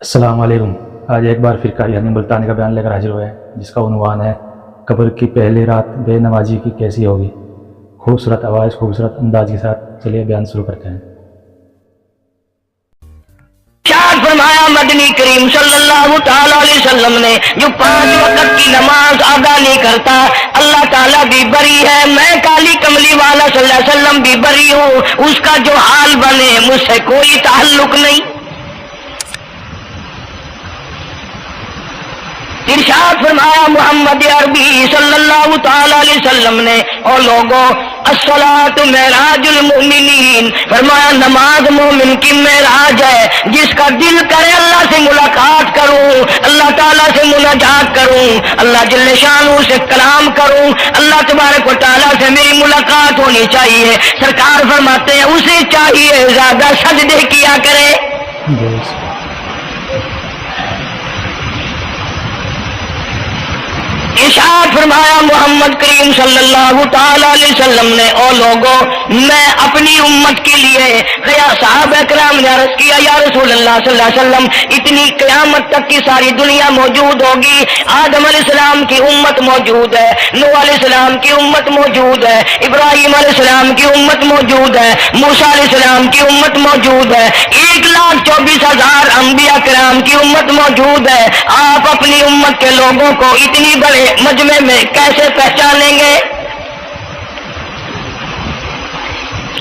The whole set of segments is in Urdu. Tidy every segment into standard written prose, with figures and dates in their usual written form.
السلام علیکم۔ آج ایک بار پھر قاری ملتانی کا بیان لے کر حاضر ہوئے ہیں، جس کا عنوان ہے قبر کی پہلی رات بے نمازی کی کیسی ہوگی۔ خوبصورت آواز، خوبصورت انداز کے ساتھ چلیے بیان شروع کرتے ہیں۔ ارشاد فرمایا مدنی کریم صلی اللہ تعالی علیہ وسلم نے جو 5 وقت کی نماز ادا نہیں کرتا، اللہ تعالیٰ بھی بری ہے، میں کالی کملی والا صلی اللہ علیہ وسلم بھی بری ہوں، اس کا جو حال بنے مجھ سے کوئی تعلق نہیں۔ ارشاد فرمایا محمد عربی صلی اللہ تعالی علیہ وسلم نے، اور لوگوں الصلاۃ معراج المؤمنین، فرمایا نماز مومن کی معراج ہے، جس کا دل کرے اللہ سے ملاقات کروں، اللہ تعالیٰ سے مناجات کروں، اللہ جل شانہ سے کلام کروں، اللہ تبارک و تعالیٰ سے میری ملاقات ہونی چاہیے۔ سرکار فرماتے ہیں اسے چاہیے زیادہ سجدے کیا کرے۔ ارشاد فرمایا محمد کریم صلی اللہ تعالی علیہ وسلم نے، او لوگوں میں اپنی امت کے لیے صحابہ کرام نے عرض کیا یا رسول اللہ صلی اللہ علیہ وسلم، اتنی قیامت تک کی ساری دنیا موجود ہوگی، آدم علیہ السلام کی امت موجود ہے، نوح علیہ السلام کی امت موجود ہے، ابراہیم علیہ السلام کی امت موجود ہے، موسیٰ علیہ السلام کی امت موجود ہے، 1,24,000 انبیاء کرام کی امت موجود ہے، آپ اپنی امت کے لوگوں کو اتنی بڑے مجمع میں کیسے پہچانیں گے؟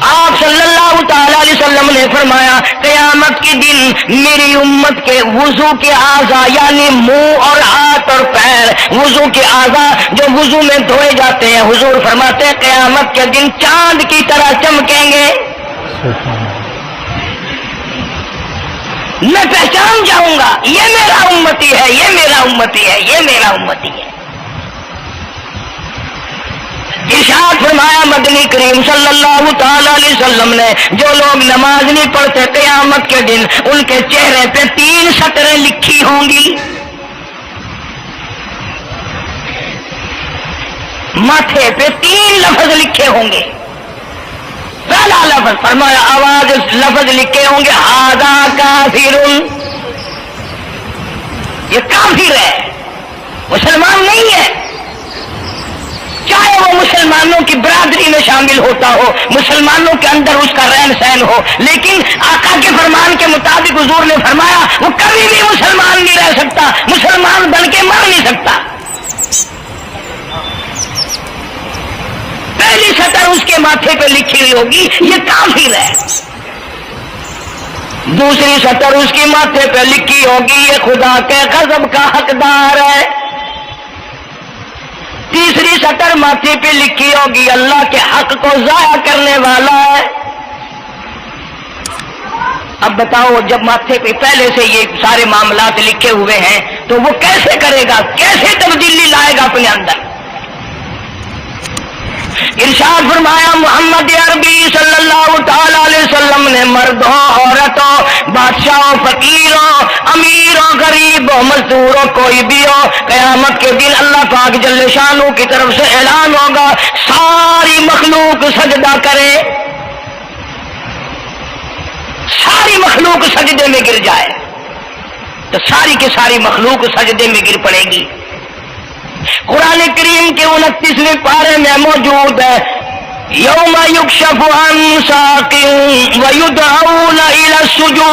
آپ صلی اللہ تعالی علیہ وسلم نے فرمایا قیامت کے دن میری امت کے وضو کے اعضاء، یعنی منہ اور ہاتھ اور پیر، وضو کے اعضاء جو وضو میں دھوئے جاتے ہیں، حضور فرماتے ہیں قیامت کے دن چاند کی طرح چمکیں گے، میں پہچان جاؤں گا یہ میرا امتی ہے، یہ میرا امتی ہے، یہ میرا امتی ہے۔ ارشاد فرمایا مدنی کریم صلی اللہ تعالی علیہ وسلم نے، جو لوگ نماز نہیں پڑھتے قیامت کے دن ان کے چہرے پہ 3 سطریں لکھی ہوں گی، ماتھے پہ 3 لفظ لکھے ہوں گے۔ پہلا لفظ فرمایا آواز لفظ لکھے ہوں گے ھذا کافر، یہ کافر ہے، مسلمان نہیں ہے، چاہے وہ مسلمانوں کی برادری میں شامل ہوتا ہو، مسلمانوں کے اندر اس کا رہن سہن ہو، لیکن آقا کے فرمان کے مطابق حضور نے فرمایا وہ کبھی بھی مسلمان نہیں رہ سکتا، مسلمان بن کے مر نہیں سکتا۔ پہلی سطر اس کے ماتھے پہ لکھی ہوئی ہوگی یہ کافر ہے، دوسری سطر اس کی ماتھے پہ لکھی ہوگی یہ خدا کے غضب کا حقدار ہے، تیسری سطر ماتھے پہ لکھی ہوگی اللہ کے حق کو ضائع کرنے والا ہے۔ اب بتاؤ جب ماتھے پہ پہلے سے یہ سارے معاملات لکھے ہوئے ہیں تو وہ کیسے کرے گا، کیسے تبدیلی لائے گا اپنے اندر؟ ارشاد فرمایا محمد عربی صلی اللہ تعالی علیہ وسلم نے، مردوں عورتوں، بادشاہوں فقیروں، امیروں غریبوں مزدوروں کوئی بھی ہو، قیامت کے دن اللہ پاک جل شانہ کی طرف سے اعلان ہوگا ساری مخلوق سجدہ کرے، ساری مخلوق سجدے میں گر جائے، تو ساری کی ساری مخلوق سجدے میں گر پڑے گی۔ قرآن کریم کے 29ویں پارے میں موجود ہے یوم یکشف عن ساق ویدعون الی السجود،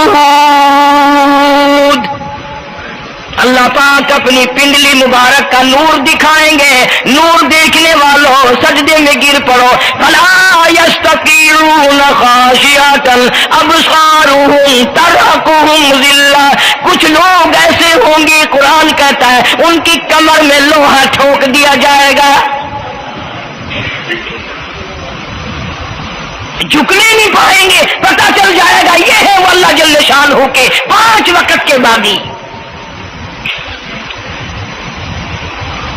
اللہ پاک اپنی پنڈلی مبارک کا نور دکھائیں گے، نور دیکھنے والوں سجدے میں گر پڑو، فلا یستطیعون خاشعۃ ابصارهم ترهقهم ذلہ، کچھ لوگ ایسے ہوں گے قرآن کہتا ہے ان کی کمر میں لوہا ٹھوک دیا جائے گا، جھکنے نہیں پائیں گے، پتہ چل جائے گا یہ ہے وہ اللہ جل شانہ کے 5 وقت کے باغی۔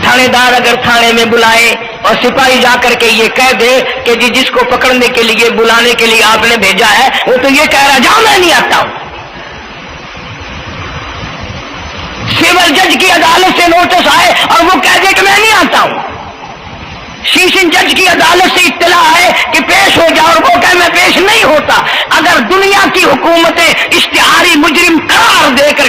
تھانے دار اگر تھانے میں بلائے اور سپاہی جا کر کے یہ کہہ دے کہ جس کو پکڑنے کے لیے بلانے کے لیے آپ نے بھیجا ہے وہ تو یہ کہہ رہا جاؤ میں نہیں آتا ہوں، سول جج کی عدالت سے نوٹس آئے اور وہ کہہ دے کہ میں نہیں آتا ہوں، سیشن جج کی عدالت سے اطلاع ہے کہ پیش ہو جاؤ اور وہ کہے میں پیش نہیں ہوتا، اگر دنیا کی حکومتیں اشتہاری مجرم قرار دے کر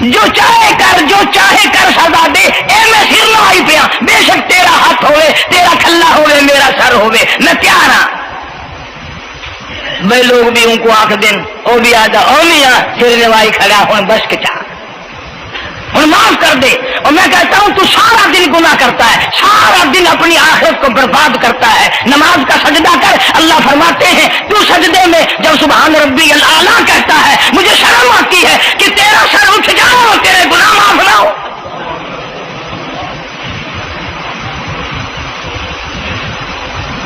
جو چاہے کر سزا دے، اے میں سر نوائی پیا، بے شک تیرا ہاتھ ہوئے، تیرا کھلا ہوئے، میرا سر ہوئے، میں تیار ہاں۔ بھائی لوگ بھی ان کو آخ دن وہ بھی آدھا او میاں سر نوائی کھڑا ہوں بس کے چاہ ہوں معاف کر دے۔ اور میں کہتا ہوں تو سارا دن گناہ کرتا ہے، سارا دن اپنی آخرت کو برباد کرتا ہے، نماز کا سجدہ کر۔ اللہ فرماتے ہیں تو سجدے میں جب سبحان ربی الاعلیٰ کہتا ہے مجھے شرم آتی ہے کہ تیرا سر اٹھ جاؤ اور تیرے گناہ معاف نہ ہو۔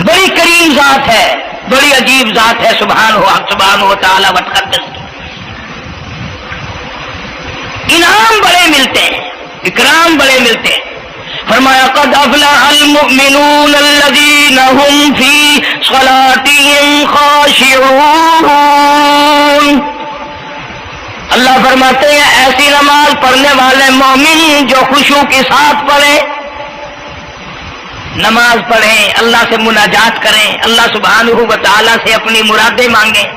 بڑی کریم ذات ہے، بڑی عجیب ذات ہے، سبحان و تعالی و تقدس کی۔ انعام بڑے ملتے ہیں، اکرام بڑے ملتے ہیں۔ فرمایا قد افلح المؤمنون الذین هم فی صلاتهم خاشعون۔ اللہ فرماتے ہیں ایسی نماز پڑھنے والے مومن جو خشوع کے ساتھ پڑھے، نماز پڑھیں، اللہ سے مناجات کریں، اللہ سبحانہ و تعالی سے اپنی مرادیں مانگیں۔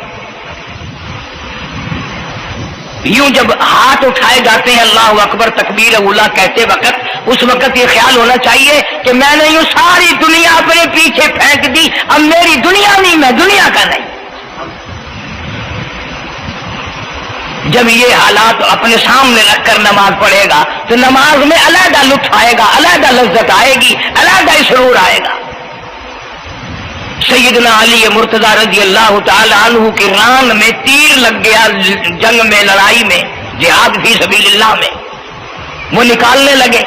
یوں جب ہاتھ اٹھائے جاتے ہیں اللہ اکبر تکبیر اولا کہتے وقت، اس وقت یہ خیال ہونا چاہیے کہ میں نے یوں ساری دنیا اپنے پیچھے پھینک دی، اب میری دنیا نہیں، میں دنیا کا نہیں۔ جب یہ حالات اپنے سامنے رکھ کر نماز پڑھے گا تو نماز میں علیحدہ لطف آئے گا، علیحدہ لذت آئے گی، علیحدہ سرور آئے گا۔ سیدنا علی مرتضی رضی اللہ تعالی عنہ کی ران میں تیر لگ گیا، جنگ میں، لڑائی میں، جہاد فی سبیل اللہ میں، وہ نکالنے لگے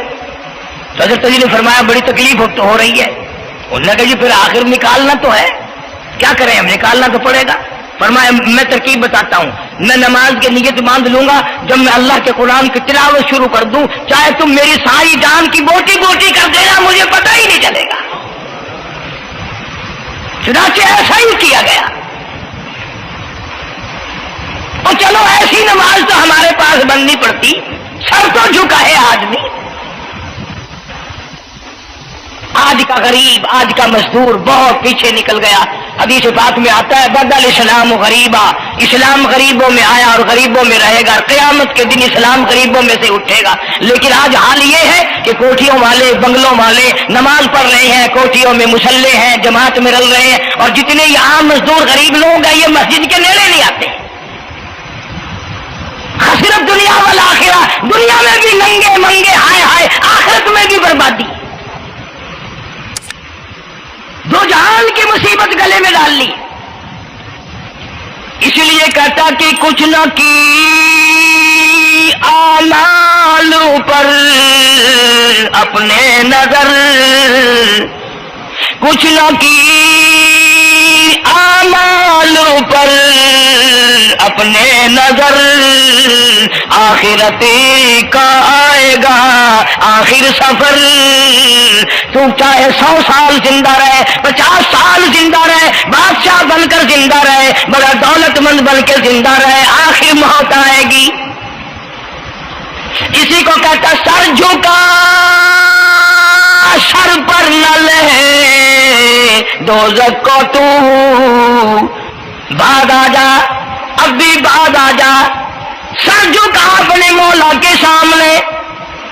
تو حضرت علی نے فرمایا بڑی تکلیف ہو رہی ہے۔ انہوں نے کہا جی پھر آخر نکالنا تو ہے، کیا کریں ہم، نکالنا تو پڑے گا۔ فرمایا میں ترکیب بتاتا ہوں، میں نماز کی نیت باندھ لوں گا، جب میں اللہ کے قرآن کی تلاوت شروع کر دوں چاہے تم میری ساری جان کی بوٹی بوٹی کر دینا، مجھے پتہ ہی نہیں چلے گا۔ چنانچہ ایسا ہی کیا گیا۔ اور چلو ایسی نماز تو ہمارے پاس بننی پڑتی، سر تو جھکا ہے آدمی۔ آج کا غریب، آج کا مزدور بہت پیچھے نکل گیا۔ حدیث پاک میں آتا ہے بدل اسلام غریبا، اسلام غریبوں میں آیا اور غریبوں میں رہے گا، قیامت کے دن اسلام غریبوں میں سے اٹھے گا۔ لیکن آج حال یہ ہے کہ کوٹھیوں والے، بنگلوں والے نماز پڑھ رہے ہیں، کوٹھیوں میں مصلے ہیں، جماعت میں رل رہے ہیں، اور جتنے یہ عام مزدور غریب لوگ ہیں یہ مسجد کے نیڑے نہیں آتے۔ صرف دنیا والآخرہ، دنیا میں بھی ننگے منگے، ہائے ہائے، آخرت میں بھی بربادی، دو جہان کی مصیبت گلے میں ڈال لی۔ اس لیے کہتا کہ کچھ نہ کی اعمال پر اپنے نظر، کچھ نہ کی اعمال پر اپنے نظر، آخرت کا آئے گا آخر سفر۔ تو چاہے 100 سال زندہ رہے، 50 سال زندہ رہے، بادشاہ بن کر زندہ رہے، بڑا دولت مند بن کے زندہ رہے، آخر موت آئے گی۔ اسی کو کہتا سر جھکا سر پر نہ لے دوزخ کو تو بعد آ جا، اب بھی بعد آ جا۔ سر جھکا اپنے مولا کے سامنے۔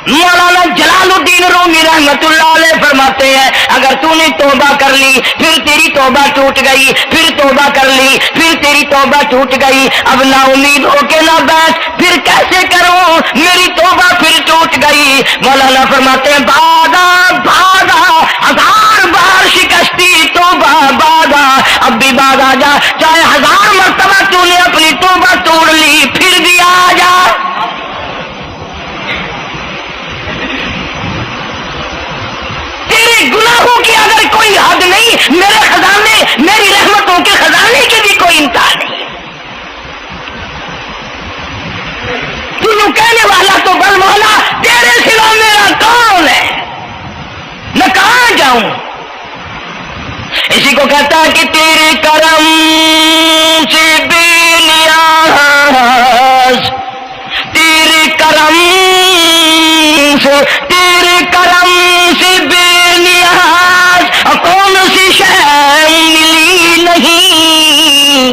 مولانا جلال الدین رومی رحمت اللہ علیہ فرماتے ہیں اگر تو نے توبہ کر لی پھر تیری توبہ ٹوٹ گئی، پھر توبہ کر لی پھر تیری توبہ ٹوٹ گئی، اب نا امید ہو کے نہ بیٹھ، پھر کیسے کروں میری توبہ پھر ٹوٹ گئی۔ مولانا فرماتے ہیں بادا بادا 1000 بار شکستی توبہ بادا، اب بھی بعد آ جا، چاہے 1000 مرتبہ تو نے اپنی توبہ توڑ لی پھر بھی آ جا۔ گناہوں کی اگر کوئی حد نہیں، میرے خزانے، میری رحمتوں کے خزانے کی بھی کوئی انتہا نہیں۔ تو کہنے والا تو بل مولا تیرے سوا میرا کون ہے، میں کہاں جاؤں۔ اسی کو کہتا ہے کہ تیرے کرم سے بے نیاز، تیرے کرم سے، تیرے کرم سے بے نیاز کون سی شے ملی نہیں۔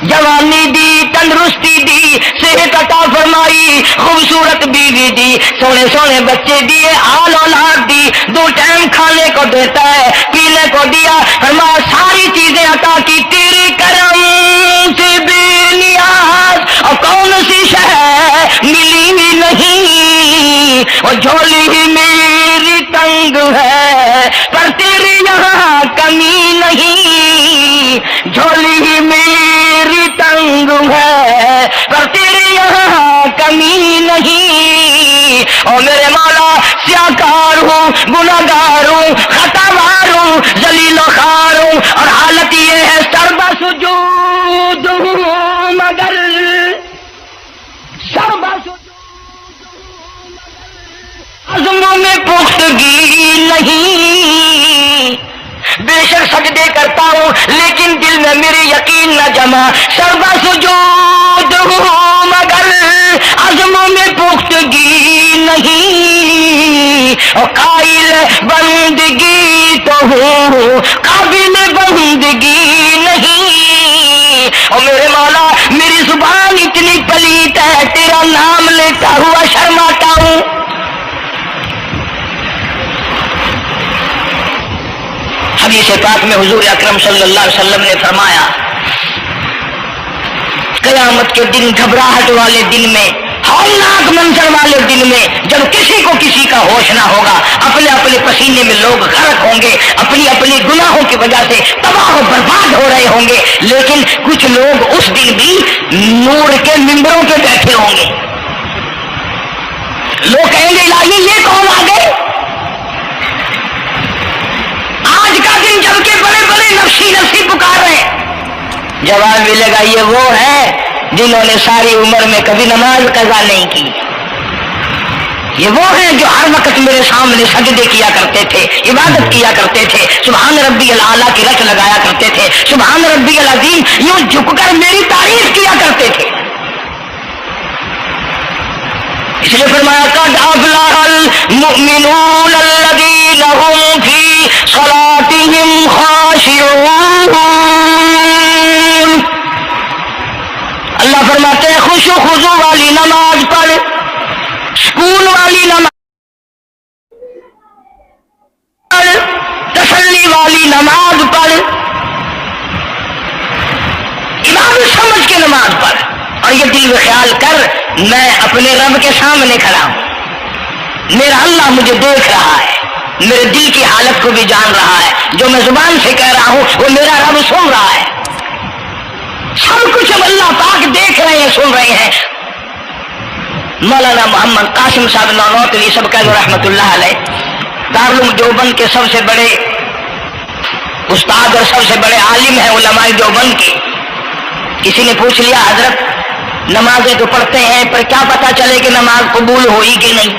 جوانی دی، تندرستی دی، صحت عطا فرمائی، خوبصورت بیوی دی، سونے سونے بچے دیے، آل اولاد دی، 2 ٹائم کھانے کو دیتا ہے، پینے کو دیا، فرمایا ساری چیزیں عطا کی، تیرے کرم سے بے نیاز اور کون سی شے ملی ہی نہیں، اور جھولی ہی میری تنگ ہے پر تیرے یہاں کمی نہیں، جھولی ہی میری تنگ ہے پر تیرے یہاں کمی نہیں، اور میرے مولا سیاکار ہوں، گناہگار ہوں، خطاوار ہوں، ذلیل و خوار ہوں، اور حالت یہ ہے سربا سجود ہوں مگر سربا عزموں میں پختگی نہیں، بے شک سجدے کرتا ہوں لیکن دل میں میرے یقین نہ جمع، سربا سجود ہوں مگر عزموں میں پختگی نہیں، اور قائل بندگی تو ہوں قابل بندگی نہیں، اور میرے مولا میری زبان اتنی پلیت ہے تیرا نام لیتا ہوا شرماتا ہوں۔ حدیث پاک میں حضور اکرم صلی اللہ علیہ وسلم نے فرمایا قیامت کے دن، گھبراہٹ والے دن میں، ہولناک منظر والے دن میں، جب کسی کو کسی کا ہوش نہ ہوگا، اپنے اپنے پسینے میں لوگ غرق ہوں گے، اپنی اپنی گناہوں کی وجہ سے تباہ و برباد ہو رہے ہوں گے، لیکن کچھ لوگ اس دن بھی نور کے ممبروں پہ بیٹھے ہوں گے، لوگ کہیں گے الہی یہ کون آ گئے؟ آج کا دن جب کہ بڑے بڑے نفسی نفسی پکار رہے ہیں، جواب ملے گا یہ وہ ہے جنہوں نے ساری عمر میں کبھی نماز قضا نہیں کی، یہ وہ ہیں جو ہر وقت میرے سامنے سجدے کیا کرتے تھے، عبادت کیا کرتے تھے، سبحان ربی الاعلیٰ کی رٹ لگایا کرتے تھے، سبحان ربی العظیم یوں جھک کر میری تعریف کیا کرتے تھے۔ اس لیے فرمایا قد افلح المؤمنون الذین هم فی صلاتهم خاشعون، اللہ فرماتے ہیں خوش و خضوع والی نماز پڑھ، سکون والی نماز پڑھ، تسلی والی نماز پڑھ، عبادت سمجھ کے نماز پڑھ، اور یہ دل میں خیال کر میں اپنے رب کے سامنے کھڑا ہوں، میرا اللہ مجھے دیکھ رہا ہے، میرے دل کی حالت کو بھی جان رہا ہے، جو میں زبان سے کہہ رہا ہوں وہ میرا رب سن رہا ہے، سب کچھ اب اللہ پاک دیکھ رہے ہیں، سن رہے ہیں۔ مولانا محمد قاسم صاحب نانوتوی سب کا رحمۃ اللہ علیہ دارالعلوم دیوبند کے سب سے بڑے استاد اور سب سے بڑے عالم ہیں علماء دیوبند کے، کسی نے پوچھ لیا حضرت نمازیں تو پڑھتے ہیں پر کیا پتا چلے کہ نماز قبول ہوئی کہ نہیں،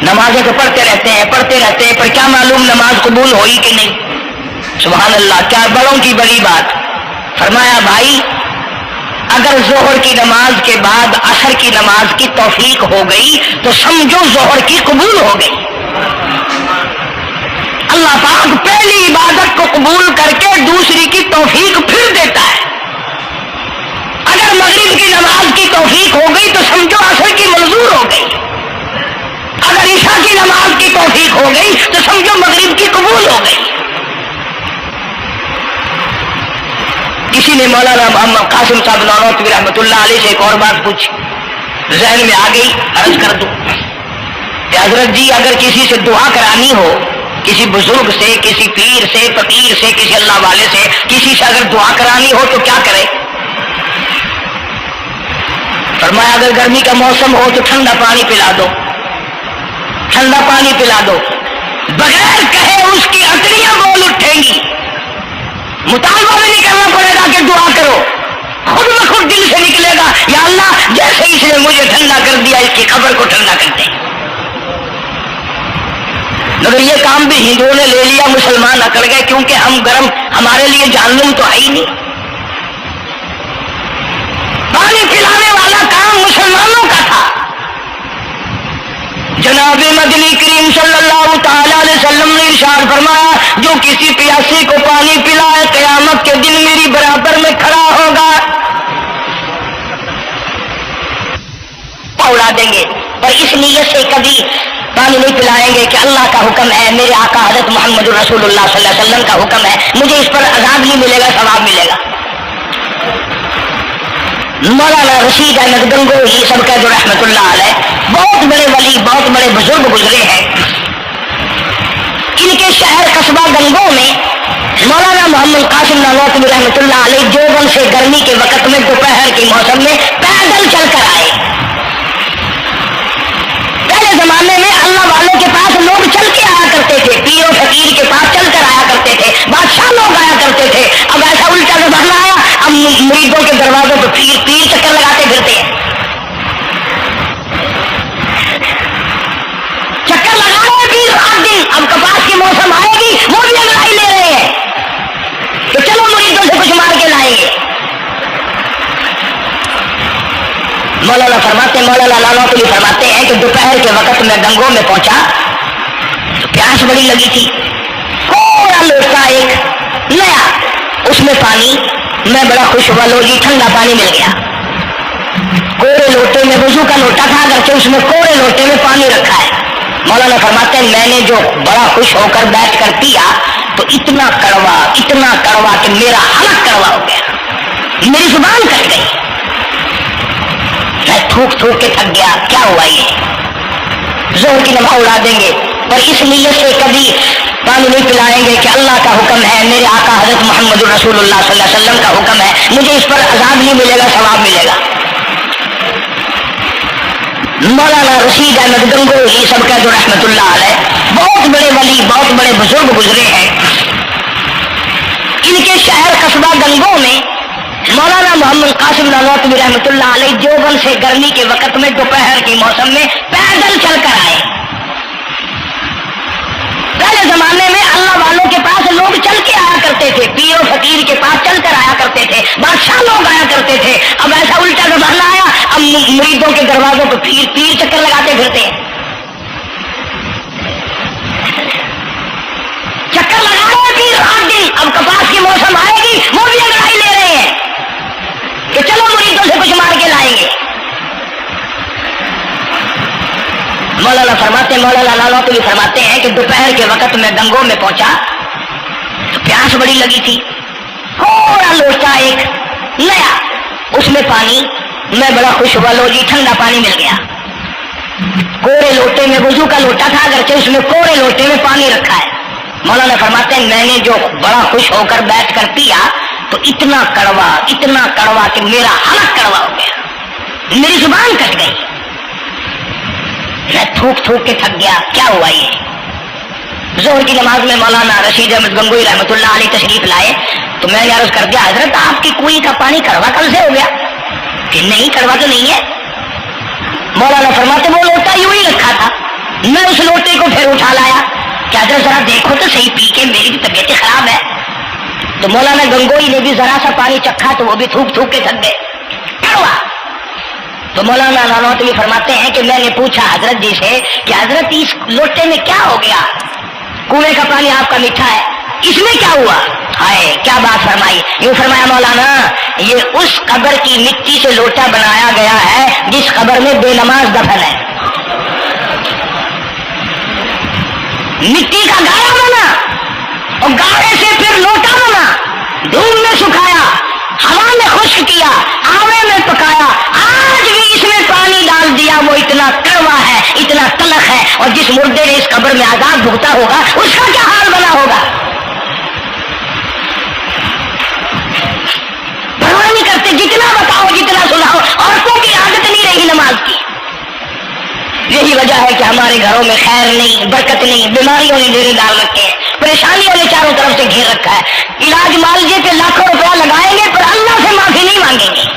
نمازیں تو پڑھتے رہتے ہیں پر کیا معلوم نماز قبول ہوئی کہ نہیں؟ سبحان اللہ، کیا بڑوں کی بڑی بات۔ فرمایا بھائی اگر ظہر کی نماز کے بعد عصر کی نماز کی توفیق ہو گئی تو سمجھو ظہر کی قبول ہو گئی، اللہ پاک پہلی عبادت کو قبول کر کے دوسری کی توفیق پھر دیتا ہے، اگر مغرب کی نماز کی توفیق ہو گئی تو سمجھو عصر کی منظور ہو گئی، اگر عشاء کی نماز کی توفیق ہو گئی تو سمجھو مغرب کی قبول ہو گئی۔ کسی نے مولانا محمد قاسم صاحب نانوتوی رحمۃ اللہ علیہ سے ایک اور بات پوچھی، ذہن میں آ گئی، عرض کر دوں کہ حضرت جی اگر کسی سے دعا کرانی ہو، کسی بزرگ سے، کسی پیر سے، فقیر سے، کسی اللہ والے سے، کسی سے اگر دعا کرانی ہو تو کیا کرے؟ فرمایا اگر گرمی کا موسم ہو تو ٹھنڈا پانی پلا دو، ٹھنڈا پانی پلا دو، بغیر کہے اس کی اتریاں بول اٹھیں گی، مطالبہ بھی نہیں کرنا پڑے گا کہ دعا کرو، خود بخود دل سے نکلے گا یا اللہ جیسے اس نے مجھے ٹھنڈا کر دیا اس کی قبر کو ٹھنڈا کر دے۔ مگر یہ کام بھی ہندوؤں نے لے لیا، مسلمان اکڑ گئے کیونکہ ہم گرم، ہمارے لیے جہنم تو ہے ہی نہیں، پانی پلانے والا کام مسلمانوں کا تھا۔ جناب مدنی کریم صلی اللہ تعالی علیہ وسلم نے ارشاد فرمایا جو کسی پیاسے کو پانی پلائے قیامت کے دن میری برابر میں کھڑا ہوگا۔ کبھی پانی نہیں پلائیں گے کہ اللہ کا حکم ہے، میرے آقا حضرت محمد رسول اللہ صلی اللہ علیہ وسلم کا حکم ہے، مجھے اس پر عذاب نہیں ملے گا، ثواب ملے گا۔ مولانا رشید احمد گنگوہی سب کا جو رحمت اللہ علیہ، بہت بڑے ولی، بہت بڑے بزرگ گزرے ہیں۔ ان کے شہر قصبہ گنگو میں مولانا محمد قاسم نانوتوی رحمۃ اللہ علیہ دیوبند سے گرمی کے وقت میں دوپہر کے موسم میں پیدل چل کر آئے۔ پہلے زمانے میں اللہ والوں کے پاس لوگ چل کے آیا کرتے تھے، پیر و فقیر کے پاس چل کر آیا کرتے تھے، بادشاہ لوگ آیا کرتے تھے۔ اب ایسا الٹا زمانہ آیا، اب مریدوں کے دروازوں پہ پیر چکر لگاتے پھرتے ہیں، چکر لگا رہے ہیں پیر رات دن۔ اب کپاس کے موسم آئے گی، وہ بھی لڑائی لے رہے ہیں کہ چلو مریدوں سے کچھ مار کے لائیں گے۔ مولانا نانوتوی فرماتے ہیں کہ دوپہر کے وقت میں گنگو میں پہنچا تو پیاس بڑی لگی تھی، تھوڑا لوٹا ایک نیا، اس میں پانی، میں بڑا خوش ہوا، لو جی ٹھنڈا پانی مل گیا۔ کوڑے لوٹے میں، وضو کا لوٹا تھا اگرچہ اس میں کوڑے لوٹے میں پانی رکھا ہے۔ مولانا فرماتے ہیں میں نے جو بڑا خوش ہو کر بیٹھ کر پیا تو اتنا کڑوا کہ میرا حلق کڑوا ہو گیا، میری زبان کٹ گئی، میں تھوک کے تھک گیا۔ کیا ہوا یہ؟ زہر کی نماز اڑا دیں گے، پر اس نیت سے کبھی پانی نہیں پلائیں گے کہ اللہ کا حکم ہے، میرے آقا حضرت محمد رسول اللہ صلی اللہ علیہ وسلم کا حکم ہے، مجھے اس پر عذاب نہیں ملے گا، ثواب ملے گا۔ مولانا رشید احمد گنگوہی سب کا جو رحمت اللہ علیہ، بہت بڑے ولی، بہت بڑے بزرگ گزرے ہیں۔ ان کے شہر قصبہ گنگو میں مولانا محمد قاسم نانوتوی رحمۃ اللہ علیہ دیوبند سے گرمی کے وقت میں دوپہر کے موسم میں پیدل چل کر آئے۔ پہلے زمانے میں اللہ والوں کے پاس لوگ چل کے آیا کرتے تھے، پیر و فقیر کے پاس چل کر آیا کرتے تھے، بادشاہ لوگ آیا کرتے تھے۔ اب ایسا الٹا زمانہ آیا، اب مریدوں کے دروازوں پہ پیر چکر لگاتے پھرتے ہیں، چکر لگا رہے ہیں پیر رات دن۔ اب کپاس کے موسم آئے گی، وہ بھی لڑائی لے رہے ہیں کہ چلو مریدوں سے کچھ مار کے لائیں گے۔ مولانا نانوتوی فرماتے ہیں کہ دوپہر کے وقت میں گنگو میں پہنچا تو پیاس بڑی لگی تھی، تھوڑا لوٹا ایک نیا، اس میں پانی، میں بڑا خوش ہوا، لو جی ٹھنڈا پانی مل گیا۔ کوڑے لوٹے میں، وضو کا لوٹا تھا اگرچہ اس میں کوڑے لوٹے میں پانی رکھا ہے۔ مولانا فرماتے ہیں میں نے جو بڑا خوش ہو کر بیٹھ کر پیا تو اتنا کڑوا کہ میرا حلق کڑوا ہو گیا، میری زبان کٹ گئی، میں تھوک کے تھک گیا۔ کیا ہوا یہ؟ ظہر کی نماز میں مولانا رشید احمد گنگوہی رحمۃ اللہ علیہ تشریف لائے تو میں نے عرض کر دیا حضرت آپ کی کنویں کا پانی کڑوا کل سے ہو گیا؟ کہ نہیں، کڑوا تو نہیں ہے۔ مولانا فرماتے وہ لوٹا یوں ہی رکھا تھا، میں اس لوٹے کو پھر اٹھا لایا کہ حضرت ذرا دیکھو تو صحیح، پی کے میری بھی طبیعت خراب ہے۔ تو مولانا گنگوہی نے بھی ذرا سا پانی چکھا تو وہ بھی تھوک کے تھک گئے، کڑوا۔ تو مولانا نانوتوی فرماتے ہیں کہ میں نے پوچھا حضرت جی سے کہ حضرت اس لوٹے میں کیا ہو گیا؟ کنویں کا پانی آپ کا میٹھا ہے، اس میں کیا ہوا؟ ہائے کیا بات فرمائی! یوں فرمایا مولانا یہ اس قبر کی مٹی سے لوٹا بنایا گیا ہے جس قبر میں بے نماز دفن ہے، مٹی کا گاڑا بنا اور گاڑے سے پھر لوٹا بنا، دھوپ میں سکھایا، ہوا میں خشک کیا، آوے میں پکایا، آج بھی اس میں پانی ڈال دیا، وہ اتنا کڑوا ہے، اتنا تلخ ہے، اور جس مردے نے اس قبر میں عذاب بھگتا ہوگا اس کا کیا حال بنا ہوگا؟ پرواہ نہیں کرتے، جتنا بتاؤ جتنا سناؤ، عورتوں کی عادت نہیں رہی نماز کی۔ یہی وجہ ہے کہ ہمارے گھروں میں خیر نہیں، برکت نہیں، بیماریوں نے ڈیرے ڈال رکھے ہیں، پریشانیوں نے چاروں طرف سے گھیر رکھا ہے۔ علاج معالجے پہ لاکھوں روپیہ لگائیں گے پر اللہ سے معافی نہیں مانگیں گے۔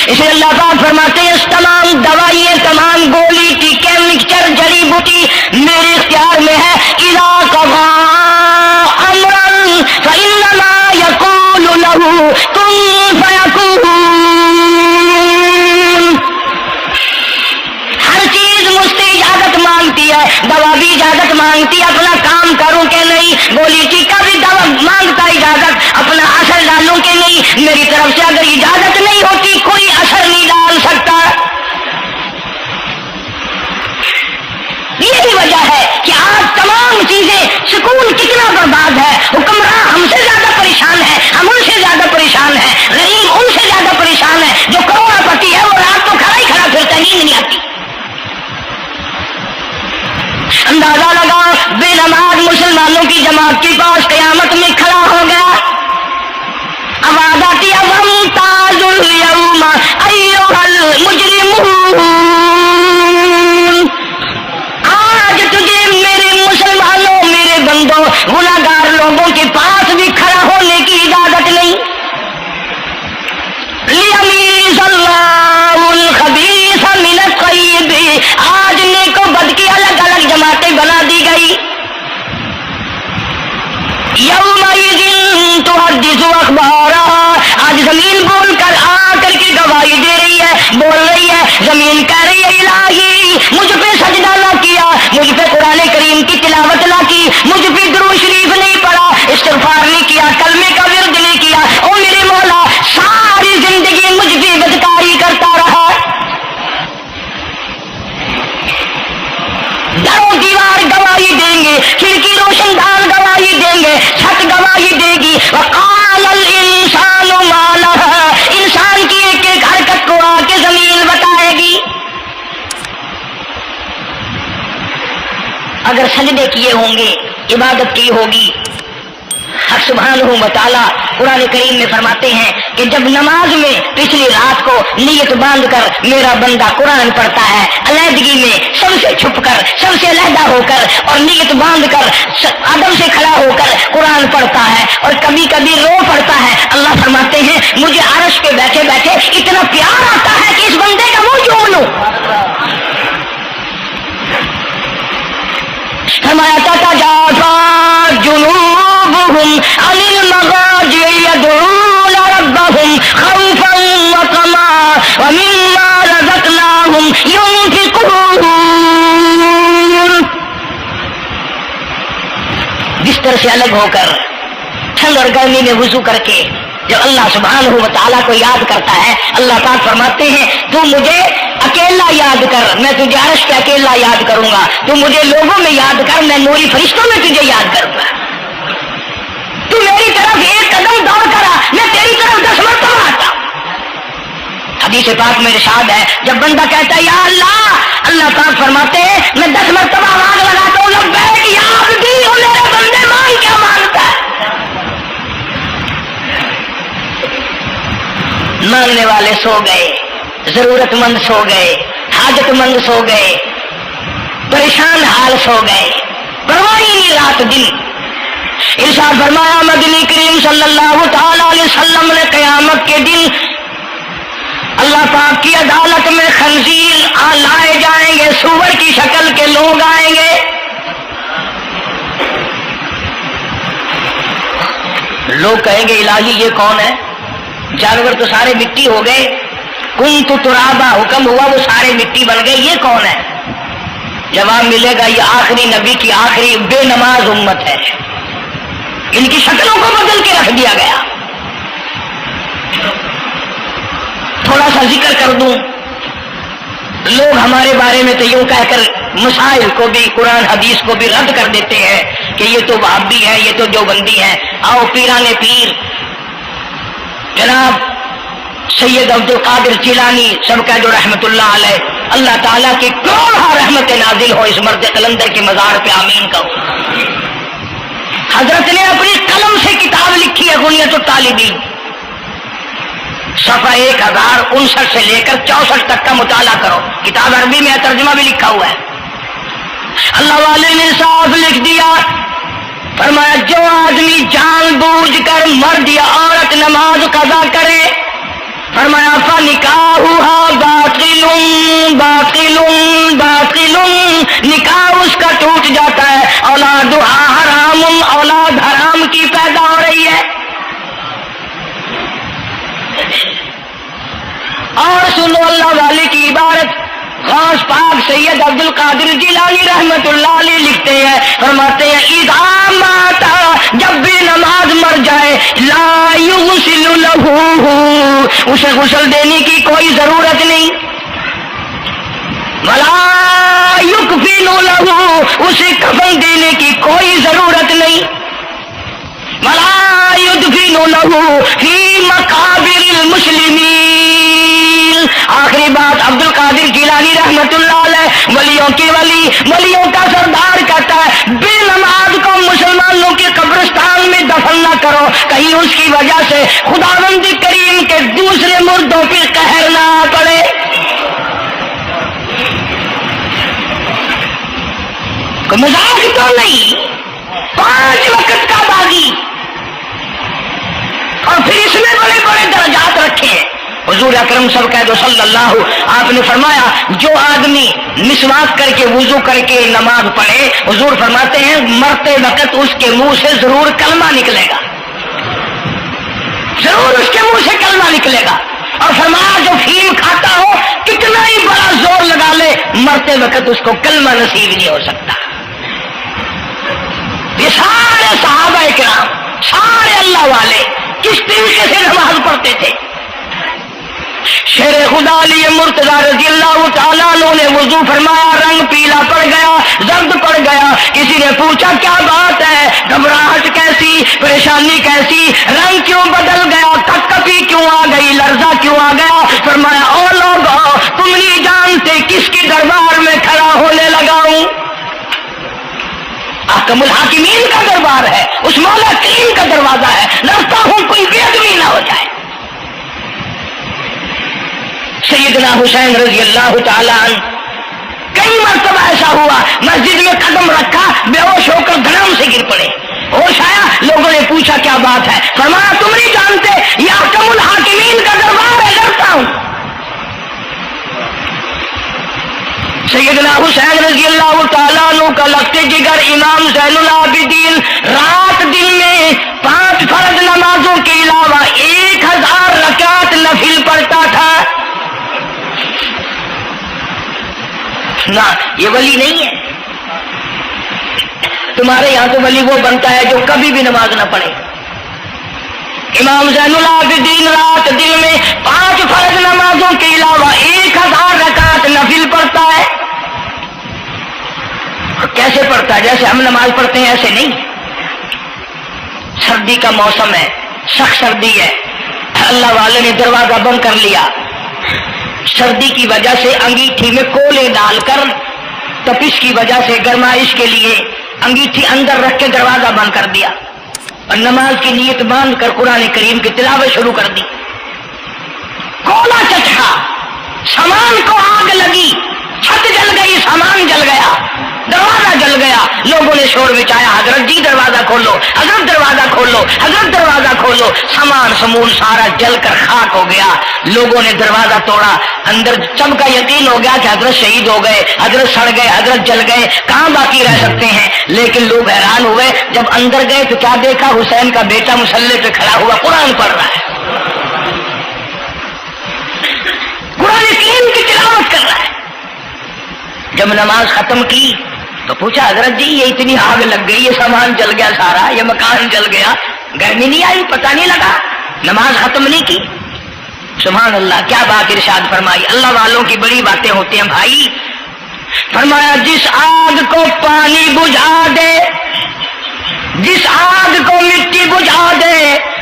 اس لیے اللہ پاک فرماتے ہیں تمام دوائیں، تمام گولی ٹیکے مکسچر جڑی بوٹی میرے اختیار میں ہے۔ اذا قضى امرا فانما يقول له كن فيكون۔ اجازت مانگتی ہے، دوا بھی اجازت مانگتی ہے، اپنا کام کروں کہ نہیں، گولی ٹیکا بھی دوا مانگتا اجازت، اپنا اثر ڈالوں کہ نہیں، میری طرف سے اگر اجازت نہیں ہوتی کوئی اثر نہیں ڈال سکتا۔ قیامت میں کھڑا ہو گیا. آواز آتی ہے وامتازوا اليوم ایھا المجرمون. آج تجھے میرے مسلمانوں، میرے بندوں، گناہگار لوگوں کے پاس بھی کھڑا ہونے کی اجازت نہیں. لیمیز اللہ الخبیث من الطیب. آج نیک و بد کی الگ الگ جماعتیں بنا دی گئی. یومئذ تحدث اخبارہا. آج زمین بول کر آ کر کے گواہی دے رہی ہے، بول رہی ہے. زمین کہہ رہی ہے الہی مجھ پہ سجدہ نہ کیا، مجھ پہ قرآن کریم کی تلاوت نہ کی، مجھ پہ درود شریف نہیں پڑھا، استغفار نہیں کیا، کلمے کا ورد نہیں کیا. او میرے مولا ساری زندگی مجھ پہ بدکاری کرتا رہا. در و دیوار گواہی دیں گے، کھڑکی روشن دان گواہی دیں گے، چھت گواہی دے گی. وقال الانسان ما لها. انسان کی ایک ایک حرکت کو آ کے زمین بتائے گی. اگر سجدے کیے ہوں گے، عبادت کی ہوگی. حق سبحانہ و تعالیٰ قرآن کریم میں فرماتے ہیں کہ جب نماز میں پچھلی رات کو نیت باندھ کر میرا بندہ قرآن پڑھتا ہے، علیحدگی میں سب سے چھپ کر، سب سے علیحدہ ہو کر اور نیت باندھ کر ادب سے کھڑا ہو کر قرآن پڑھتا ہے اور کبھی کبھی رو پڑتا ہے، اللہ فرماتے ہیں مجھے عرش پہ بیٹھے بیٹھے اتنا پیار آتا ہے کہ اس بندے کا منہ چوم لوں. فرمایا تتجافى جنوبهم عن المضاجع يدعون ربهم خوفا وطمعا ومما رزقناهم ينفقون. بستر سے الگ ہو کر ٹھنڈ اور گرمی میں وضو کر کے جب اللہ سبحانہ و تعالیٰ کو یاد کرتا ہے، اللہ پاک فرماتے ہیں تو مجھے اکیلا یاد کر، میں تجھے عرش پہ اکیلا یاد کروں گا. تو مجھے لوگوں میں یاد کر، میں نوری فرشتوں میں تجھے یاد کروں گا. تو میری طرف ایک قدم دوڑ کر آ، میں تیری طرف 10 مرتبہ آتا. حدیث پاک میں ارشاد ہے جب بندہ کہتا ہے یا اللہ، اللہ پاک فرماتے ہیں میں 10 مرتبہ آواز لگاتا ہوں لبیک یا عبدی. میرے بندے مان کیا مانگتا ہے؟ مانگنے والے سو گئے، ضرورت مند سو گئے، حاجت مند سو گئے، پریشان حال سو گئے، پرواہ ہی نہیں رات دن. ارشاد فرمایا مدنی کریم صلی اللہ تعالی علیہ وسلم نے قیامت کے دن اللہ پاک کی عدالت میں خنزیر لائے جائیں گے، سور کی شکل کے لوگ آئیں گے. لوگ کہیں گے الہی یہ کون ہے؟ جانور تو سارے مٹی ہو گئے، کنت ترابا حکم ہوا وہ سارے مٹی بن گئے، یہ کون ہے؟ جواب ملے گا یہ آخری نبی کی آخری بے نماز امت ہے، ان کی شکلوں کو بدل کے رکھ دیا گیا. تھوڑا سا ذکر کر دوں، لوگ ہمارے بارے میں تو یوں کہہ کر مسائل کو بھی، قرآن حدیث کو بھی رد کر دیتے ہیں کہ یہ تو وہابی ہے، یہ تو دیوبندی ہے. آؤ پیرانے پیر جناب سید عبد القادر جیلانی سب کا جو رحمت اللہ علیہ، اللہ تعالیٰ کی کروڑ رحمت نازل ہو اس مرد قلندر کے مزار پہ، آمین کہو. حضرت نے اپنی قلم سے کتاب لکھی ہے غنیت الطالبین، صفحہ 1059 سے لے کر 64 تک کا مطالعہ کرو. کتاب عربی میں ترجمہ بھی لکھا ہوا ہے. اللہ والے نے صاف لکھ دیا، فرمایا جو آدمی جان بوجھ کر مرد یا عورت نماز قضا کرے، فرمایا فنکاحھا باطل باطل باطل، نکاح اس کا ٹوٹ جاتا ہے. اولادھا حرام، اولاد حرام کی پیدا ہو رہی ہے. اور سنو اللہ والے کی عبارت، غوث پاک سید عبد القادر جیلانی رحمت اللہ علیہ لکھتے ہیں، فرماتے ہیں اذا مات، جب بھی نماز مر جائے، لا یغسل لہ، اسے غسل دینے کی کوئی ضرورت نہیں، ولا یکفن لہ، اسے کفن دینے کی کوئی ضرورت نہیں، ولا یدفن لہ فی مقابر المسلمین، آخری بات عبد القادر جیلانی رحمت اللہ علیہ ولیوں کی ولی ولیوں کا سردار کہتا ہے بے نماز کو مسلمانوں کے قبرستان میں دفن نہ کرو، کہیں اس کی وجہ سے خداوند کریم کے دوسرے مردوں پر قہر نہ پڑے۔ کوئی مذاق تو نہیں، 5 وقت کا باغی، اور پھر اس میں بڑے بڑے درجات رکھے ہیں۔ حضور اکرم صلی اللہ آپ نے فرمایا جو آدمی مسواک کر کے وضو کر کے نماز پڑھے، حضور فرماتے ہیں مرتے وقت اس کے منہ سے ضرور کلمہ نکلے گا، ضرور اس کے منہ سے کلمہ نکلے گا۔ اور فرمایا جو فیم کھاتا ہو کتنا ہی بڑا زور لگا لے مرتے وقت اس کو کلمہ نصیب نہیں ہو سکتا۔ یہ سارے صحابہ کرام، سارے اللہ والے کس طریقے سے نماز پڑھتے تھے۔ شیر خدا علی مرتضیٰ رضی اللہ تعالیٰ عنہ نے وضو فرمایا، رنگ پیلا پڑ گیا، زرد پڑ گیا۔ کسی نے پوچھا کیا بات ہے، گھبراہٹ کیسی، پریشانی کیسی، رنگ کیوں بدل گیا، کپی کیوں آ گئی، لرزہ کیوں آ گیا؟ فرمایا او لوگو تم نہیں جانتے کس کے دربار میں کھڑا ہونے لگا ہوں۔ احکم الحاکمین کا دربار ہے، اس مولا کریم کا دروازہ ہے، ڈرتا ہوں کوئی بے ادبی نہ ہو جائے۔ سیدنا حسین رضی اللہ تعالیٰ عنہ کئی مرتبہ ایسا ہوا مسجد میں قدم رکھا، بے ہوش ہو کر دھڑام سے گر پڑے، ہوش آیا، لوگوں نے پوچھا کیا بات ہے، فرمایا تم نہیں جانتے یہ احکم الحاکمین کا دربار ہے، ڈرتا ہوں۔ سیدنا حسین رضی اللہ تعالیٰ عنہ کا لخت جگر امام زین العابدین رات دن میں 5 فرض نمازوں کے علاوہ 1000 رکعت نفل پڑھتا تھا۔ نہ یہ ولی نہیں ہے، تمہارے یہاں تو ولی وہ بنتا ہے جو کبھی بھی نماز نہ پڑھے۔ امام زین العابدین رات دن میں 5 فرض نمازوں کے علاوہ 1000 رکعت نفل پڑھتا ہے۔ کیسے پڑھتا ہے؟ جیسے ہم نماز پڑھتے ہیں ایسے نہیں۔ سردی کا موسم ہے، سخت سردی ہے، اللہ والے نے دروازہ بند کر لیا، سردی کی وجہ سے انگیٹھی میں کولے ڈال کر تپش کی وجہ سے گرمائش کے لیے انگیٹھی اندر رکھ کے دروازہ بند کر دیا اور نماز کی نیت باندھ کر قرآن کریم کی تلاوت شروع کر دی۔ کولا چچا، سامان کو آگ لگی، چھت جل گئی، سامان جل گیا، دروازہ جل گیا، لوگوں نے شور مچایا حضرت جی دروازہ کھولو، حضرت دروازہ کھولو، حضرت دروازہ کھولو۔ سامان سمون سارا جل کر خاک ہو گیا، لوگوں نے دروازہ توڑا، اندر سب کا یقین ہو گیا کہ حضرت شہید ہو گئے، حضرت سڑ گئے، حضرت جل گئے، کہاں باقی رہ سکتے ہیں۔ لیکن لوگ حیران ہوئے، جب اندر گئے تو کیا دیکھا، حسین کا بیٹا مصلی پہ کھڑا ہوا قرآن پڑھ رہا ہے، قرآن کریم کی تلاوت کر رہا ہے۔ جب نماز ختم کی تو پوچھا حضرت جی یہ اتنی آگ لگ گئی، یہ سامان جل گیا سارا، یہ مکان جل گیا، گرمی نہیں آئی، پتہ نہیں لگا، نماز ختم نہیں کی؟ سبحان اللہ، کیا بات ارشاد فرمائی۔ اللہ والوں کی بڑی باتیں ہوتی ہیں بھائی۔ فرمایا جس آگ کو پانی بجھا دے، جس آگ کو مٹی بجھا دے،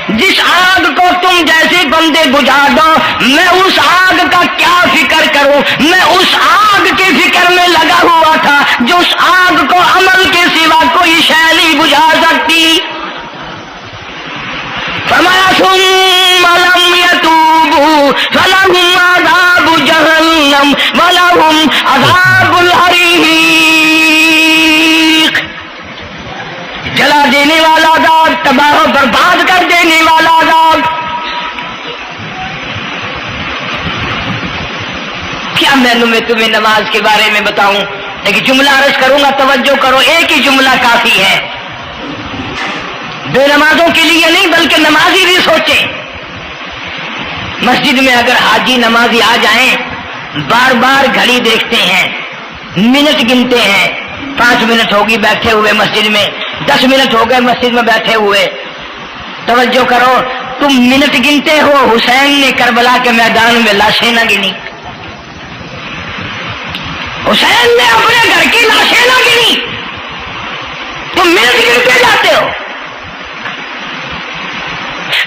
جس آگ کو تم جیسے بندے بجھا دو، میں اس آگ کا کیا فکر کروں، میں اس آگ کی فکر میں لگا ہوا تھا جو اس آگ کو عمل کے سوا کوئی شے نہیں بجھا سکتی۔ فرمایا ثم لم يتوبوا فلهم عذاب جہنم ولهم عذاب الحریق، جلا دینے والا عذاب، تباہ و برباد کر دینے والا عذاب۔ کیا میں تمہیں نماز کے بارے میں بتاؤں، لیکن جملہ عرض کروں گا، توجہ کرو، ایک ہی جملہ کافی ہے، بے نمازوں کے لیے نہیں بلکہ نمازی بھی سوچیں۔ مسجد میں اگر حاجی نمازی آ جائیں، بار بار گھڑی دیکھتے ہیں، منٹ گنتے ہیں، 5 منٹ ہوگی بیٹھے ہوئے مسجد میں، 10 منٹ ہو گئے مسجد میں بیٹھے ہوئے، توجہ کرو، تم منٹ گنتے ہو، حسین نے کربلا کے میدان میں لاشیں نہ گنی، حسین نے اپنے گھر کی لاشیں نہ گنی، تم منٹ گنتے جاتے ہو۔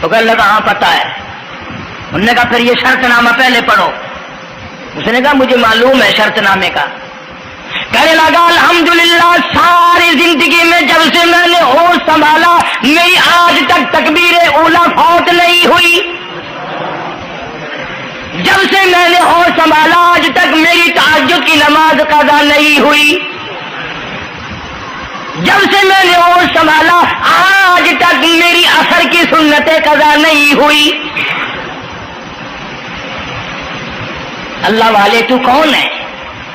تو کہنے لگا ہاں پتہ ہے. انہوں نے کہا پھر یہ شرط نامہ پہلے پڑھو. اس نے کہا مجھے معلوم ہے شرط نامے کا. کہنے لگا الحمدللہ ساری زندگی میں جب سے میں نے ہوش سنبھالا میری آج تک تکبیر اولا فوت نہیں ہوئی. جب سے میں نے ہوش سنبھالا آج تک میری تہجد کی نماز قضا نہیں ہوئی. جب سے میں نے ہوش سنبھالا آج تک میری عصر کی سنتیں قضا نہیں ہوئی. اللہ والے تو کون ہے؟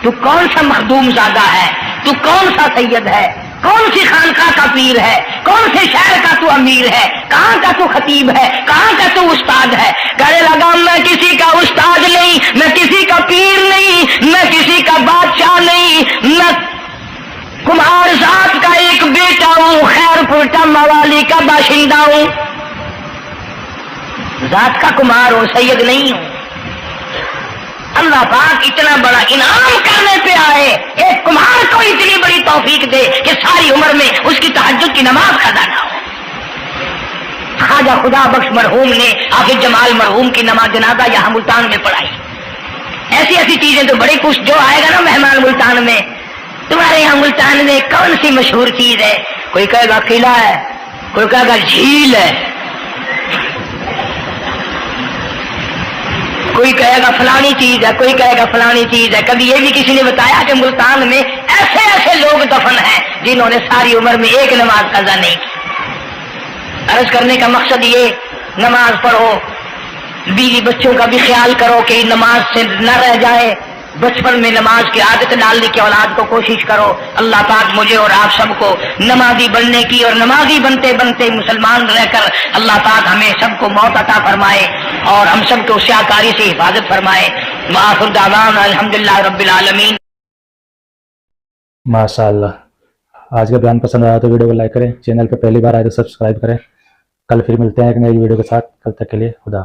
تو کون سا مخدوم زادہ ہے؟ تو کون سا سید ہے؟ کون سی خانقاہ کا پیر ہے؟ کون سے شہر کا تو امیر ہے؟ کہاں کا تو خطیب ہے؟ کہاں کا تو استاد ہے؟ کہنے لگا میں کسی کا استاد نہیں, میں کسی کا پیر نہیں, میں کسی کا بادشاہ نہیں, میں کمہار ذات کا ایک بیٹا ہوں, خیر پورٹا موالی کا باشندہ ہوں, ذات کا کمہار ہوں, سید نہیں ہوں. اللہ پاک اتنا بڑا انعام کرنے پہ آئے, ایک کمہار کو اتنی بڑی توفیق دے کہ ساری عمر میں اس کی تہجد کی نماز قضا نہ ہو. خواجہ خدا بخش مرحوم نے حافظ جمال مرحوم کی نماز جنازہ یہاں ملتان میں پڑھائی. ایسی ایسی چیزیں تو بڑی کچھ جو آئے گا نا مہمان ملتان میں, تمہارے یہاں ملتان میں کون سی مشہور چیز ہے؟ کوئی کہے گا قلعہ ہے, کوئی کہے گا جھیل ہے, کوئی کہے گا فلانی چیز ہے, کوئی کہے گا فلانی چیز ہے. کبھی یہ بھی کسی نے بتایا کہ ملتان میں ایسے ایسے لوگ دفن ہیں جنہوں نے ساری عمر میں ایک نماز قضا نہیں کی. عرض کرنے کا مقصد یہ, نماز پڑھو, بیوی بچوں کا بھی خیال کرو کہ نماز سے نہ رہ جائے, بچپن میں نماز کی عادت ڈالنے کی اولاد کو کوشش کرو. اللہ پاک مجھے اور آپ سب کو نمازی بننے کی اور نمازی بنتے بنتے مسلمان رہ کر اللہ پاک ہمیں سب کو موت عطا فرمائے اور ہم سب کو سیاکاری سے حفاظت فرمائے. وآخر دعوانا الحمدللہ رب العالمین. ماشاء اللہ. آج کا بیان پسند آیا تو ویڈیو کو لائک کریں, چینل پہ پہلی بار آئے تو سبسکرائب کریں. کل پھر ملتے ہیں ایک نئی ویڈیو کے ساتھ. کل تک کے لیے خدا.